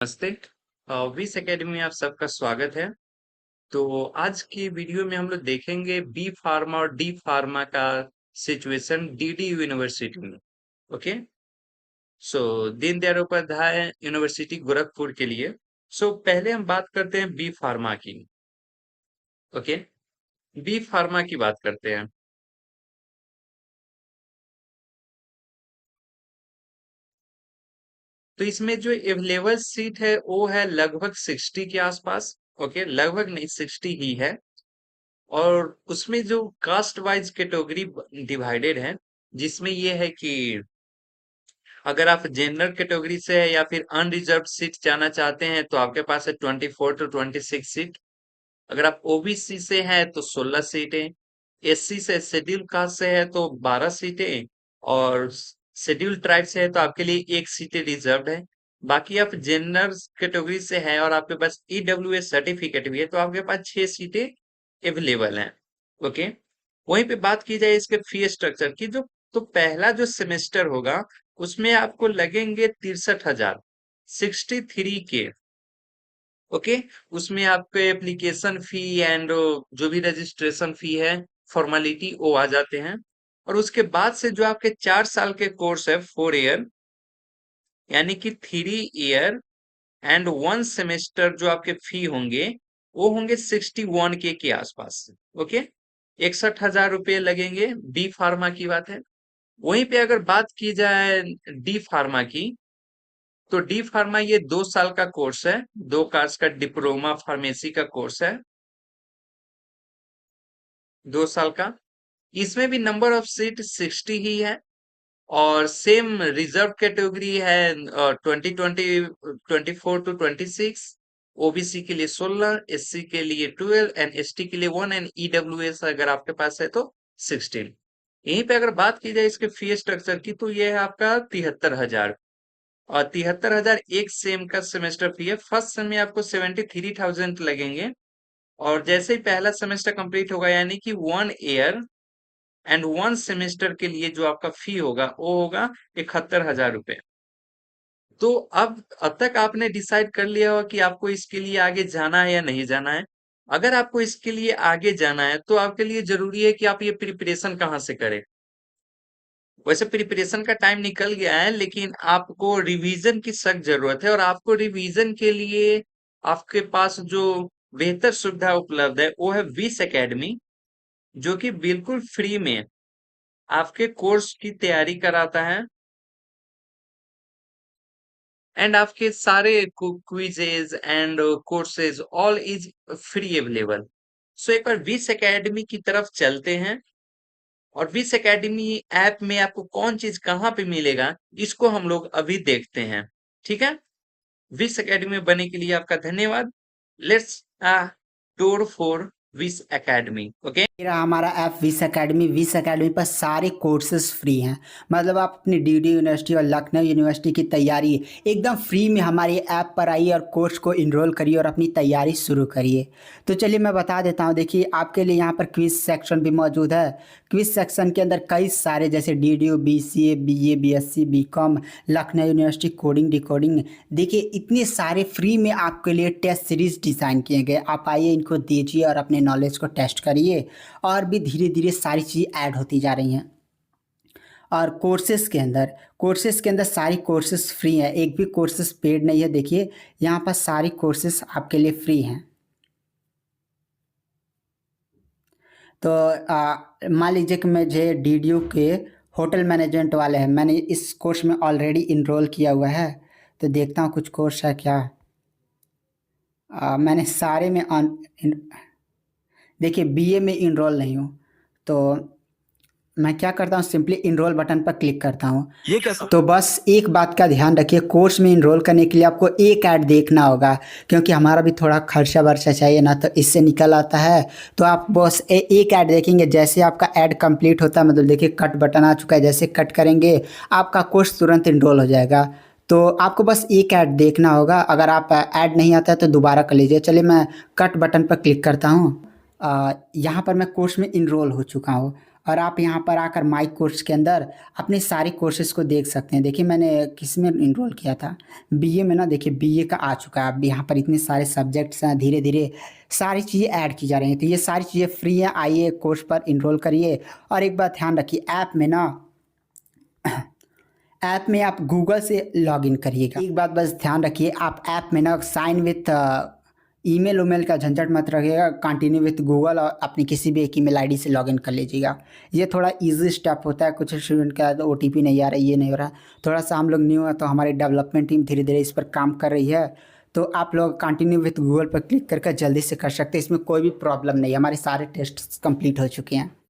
नमस्ते। विस एकेडमी में आप सबका स्वागत है। तो आज की वीडियो में हम लोग देखेंगे बी फार्मा और डी फार्मा का सिचुएशन डीडी यूनिवर्सिटी में। ओके, सो दीनदयाल उपाध्याय यूनिवर्सिटी गोरखपुर के लिए। पहले हम बात करते हैं बी फार्मा की। ओके, बी फार्मा की बात करते हैं। तो इसमें जो अवेलेबल सीट है वो है लगभग 60 के आसपास। ओके, लगभग नहीं 60 ही है। और उसमें जो कास्ट वाइज कैटेगरी डिवाइडेड है, जिसमें ये है कि अगर आप जनरल कैटेगरी से है या फिर अनरिजर्व सीट जाना चाहते हैं तो आपके पास है 24 to 26 सीट। अगर आप ओबीसी से हैं तो 16 सीटें। एससी से शेड्यूल कास्ट से है तो 12 सीटें। और शेड्यूल ट्राइब से है तो आपके लिए एक सीटें रिजर्व है। बाकी आप जनरल कैटेगरी से हैं और आपके पास ईडब्ल्यूएस सर्टिफिकेट भी है तो आपके पास 6 सीटें अवेलेबल हैं। ओके, वहीं पे बात की जाए इसके फी स्ट्रक्चर की, जो तो पहला जो सेमेस्टर होगा उसमें आपको लगेंगे 63,000, 63 के। ओके, उसमें आपके एप्लीकेशन फी एंड जो भी रजिस्ट्रेशन फी है, फॉर्मेलिटी, वो आ जाते हैं। और उसके बाद से जो आपके 4 साल के कोर्स है, 4 ईयर, यानी कि 3 ईयर एंड 1 सेमेस्टर, जो आपके फी होंगे वो होंगे 61 के आसपास। ओके, 61,000 रुपये लगेंगे। बी फार्मा की बात है। वहीं पे अगर बात की जाए डी फार्मा की, तो डी फार्मा ये 2 साल का कोर्स है, 2 साल का डिप्लोमा फार्मेसी का कोर्स है, 2 साल का। इसमें भी नंबर ऑफ सीट 60 ही है। और सेम रिजर्व कैटेगरी है 2024 to 26। ओबीसी के लिए 16, एससी के लिए 12 एंड एसटी के लिए 1 एंड ईडब्ल्यूएस अगर आपके पास है तो 16। यहीं पे अगर बात की जाए इसके फी स्ट्रक्चर की, तो ये है आपका 73,000। और 73,000 एक सेम का सेमेस्टर फी है। फर्स्ट सेम में आपको 73,000 लगेंगे। और जैसे ही पहला सेमेस्टर कंप्लीट होगा, यानी कि 1 ईयर एंड 1 सेमेस्टर के लिए जो आपका फी होगा वो होगा 71,000 रुपये। तो अब तक आपने डिसाइड कर लिया होगा कि आपको इसके लिए आगे जाना है या नहीं जाना है। अगर आपको इसके लिए आगे जाना है तो आपके लिए जरूरी है कि आप ये प्रिपरेशन कहाँ से करें। वैसे प्रिपरेशन का टाइम निकल गया है, लेकिन आपको रिवीजन की सख्त जरूरत है। और आपको रिवीजन के लिए आपके पास जो बेहतर सुविधा उपलब्ध है वो है विस एकेडमी, जो कि बिल्कुल फ्री में आपके कोर्स की तैयारी कराता है एंड आपके सारे quizzes and courses all is free available. So एक बार विस एकेडमी की तरफ चलते हैं। और विस एकेडमी ऐप में आपको कौन चीज कहाँ पे मिलेगा, इसको हम लोग अभी देखते हैं। ठीक है, विस एकेडमी में बने के लिए आपका धन्यवाद। लेट्स टूर फॉर विस एकेडमी। ओके, मेरा हमारा ऐप विस एकेडमी पर सारे कोर्सेज फ्री हैं। मतलब आप अपनी डीडी यूनिवर्सिटी और लखनऊ यूनिवर्सिटी की तैयारी एकदम फ्री में हमारे ऐप पर आइए और कोर्स को इनरोल करिए और अपनी तैयारी शुरू करिए। तो चलिए मैं बता देता हूँ। देखिए, आपके लिए यहाँ पर क्विज सेक्शन भी मौजूद है। क्विज सेक्शन के अंदर कई सारे, जैसे D D U, B C A, B A, B S C, B com, Lucknow university coding decoding, देखिए इतने सारे फ्री में आपके लिए टेस्ट सीरीज डिज़ाइन किए गए। आप आइए, इनको दीजिए और अपने नॉलेज को टेस्ट करिए। और भी धीरे धीरे सारी चीज़ें ऐड होती जा रही हैं। और कोर्सेज़ के अंदर सारी कोर्सेज़ फ्री हैं, एक भी कोर्सेज़ पेड नहीं है। देखिए, यहाँ पर सारी कोर्सेज़ आपके लिए फ्री हैं। तो मान लीजिए कि मुझे डीडीयू के होटल मैनेजमेंट वाले हैं, मैंने इस कोर्स में ऑलरेडी इनरोल किया हुआ है। तो देखता हूँ कुछ कोर्स है क्या। मैंने सारे में देखिए, बीए में इनरोल नहीं हूँ। तो मैं क्या करता हूँ, सिंपली इनरोल बटन पर क्लिक करता हूँ। ये कैसा? तो बस एक बात का ध्यान रखिए, कोर्स में इनरोल करने के लिए आपको एक ऐड देखना होगा, क्योंकि हमारा भी थोड़ा खर्चा वर्चा चाहिए ना, तो इससे निकल आता है। तो आप बस एक ऐड देखेंगे। जैसे आपका ऐड कंप्लीट होता है, मतलब देखिए कट बटन आ चुका है, जैसे कट करेंगे आपका कोर्स तुरंत इनरोल हो जाएगा। तो आपको बस एक ऐड देखना होगा। अगर आप ऐड नहीं आता है तो दोबारा कर लीजिए। चलिए मैं कट बटन पर क्लिक करता हूँ। यहाँ पर मैं कोर्स में इनरोल हो चुका हूँ। और आप यहाँ पर आकर माई कोर्स के अंदर अपने सारे कोर्सेज़ को देख सकते हैं। देखिए मैंने किस में एनरोल किया था, बीए में ना, देखिए बीए का आ चुका है। अब यहाँ पर इतने सारे सब्जेक्ट्स हैं, धीरे-धीरे सारी चीज़ें ऐड की जा रही हैं। तो ये सारी चीज़ें फ्री हैं, आइए कोर्स पर एनरोल करिए। और एक बात ध्यान रखिए, ऐप में आप गूगल से लॉगिन करिएगा। एक बात बस ध्यान रखिए, आप ऐप में ना साइन विथ ईमेल उमेल का झंझट मत रखिएगा, कंटिन्यू विथ गूगल और अपनी किसी भी एक ईमेल आईडी से लॉगिन कर लीजिएगा। ये थोड़ा इजी स्टेप होता है। कुछ स्टूडेंट का ओटीपी नहीं आ रहा, ये नहीं हो रहा। थोड़ा सा हम लोग न्यू है तो हमारी डेवलपमेंट टीम धीरे धीरे इस पर काम कर रही है। तो आप लोग कंटिन्यू विथ गूगल पर क्लिक करके जल्दी से कर सकते हैं, इसमें कोई भी प्रॉब्लम नहीं है। हमारे सारे टेस्ट कंप्लीट हो चुके हैं।